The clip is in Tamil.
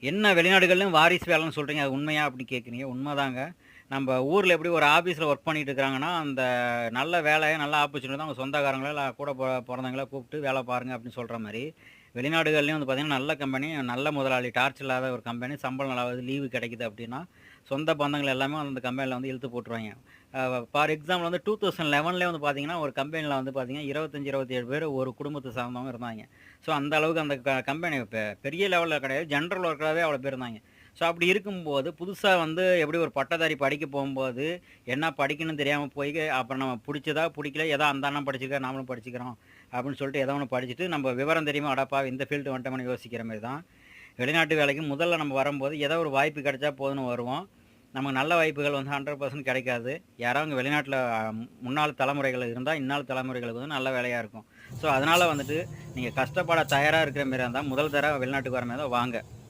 என்ன வெளிநாடுகள்லயும் வாரிசு வேலைன்னு சொல்றீங்க. அது உண்மையா அப்படின்னு கேட்குறீங்க. உண்மதாங்க. நம்ப ஊர்ல எப்படி ஒரு ஆஃபீஸ்ல ஒர்க் பண்ணிட்டு இருக்கிறாங்கன்னா, அந்த நல்ல வேலை, நல்ல ஆப்பர்ச்சுனிட்டி தான் அவங்க சொந்தக்காரங்கள, இல்ல கூட பொறந்தவங்கள கூப்பிட்டு வேலை பாருங்க அப்படின்னு சொல்ற மாரி, வெளிநாடுகள்லயும் வந்து பார்த்தீங்கன்னா, நல்ல கம்பெனி, நல்ல முதலாளி, டார்ச்சர் இல்லாத ஒரு கம்பெனி, சம்பளம் நல்லா வருது, லீவு கிடைக்குது அப்படின்னா, சொந்த பந்தங்கள் எல்லாமே அந்த கம்பெனில வந்து இழுத்து போட்டுருவாய்ங்க. ஃபார் எக்ஸாம்பிள் வந்து 2011லயே வந்து பார்த்தீங்கன்னா, ஒரு கம்பெனில வந்து பார்த்தீங்கன்னா, 25, 27 பேர் ஒரு குடும்பத்த சார்ந்தவங்க இருந்தாய்ங்க. ஸோ அந்த அளவுக்கு அந்த கம்பெனி பெரிய லெவல்ல கிடையாது. ஜெனரல் ஒர்க்கராவே அவ்வளோ பேர் இருந்தாய்ங்க. ஸோ அப்படி இருக்கும்போது, புதுசா வந்து எப்படி ஒரு பட்டதாரி படிக்க போம்போது, என்ன படிக்கணும்னு தெரியாம போய், அப்புறம் நம்ம புடிச்சதா, புடிக்கல, ஏதோ அந்த அண்ணன் படிச்சிருக்காரு, நாமளும் படிச்சுக்கிறோம். அப்படின்னு சொல்லிட்டு ஏதோ ஒண்ணு படிச்சுட்டு, நம்ம விவரம் தெரியுமா, அடப்பாவி இந்த ஃபீல்டு வந்துட்டோமேன்னு யோசிக்கிற மாரி தான். வெளிநாட்டு வேலைக்கு முதல்ல நம்ம வரும்போது, ஏதோ ஒரு வாய்ப்பு கிடைச்சா போதும்னு வருவோம். நமக்கு நல்ல வாய்ப்புகள் வந்து 100% கிடைக்காது. யாரோ அங்க வெளிநாட்ல முன்னாள் தலைமுறைகள் இருந்தா, இன்னாள் தலைமுறைகளுக்கு வந்து நல்ல வேலையா இருக்கும். ஸோ அதனால வந்துட்டு, நீங்க கஷ்டப்பட தயாரா இருக்கிற மாரியா இருந்தா, முதல் தடவ வெளிநாட்டுக்கு வர மாரி இருந்தா வாங்க.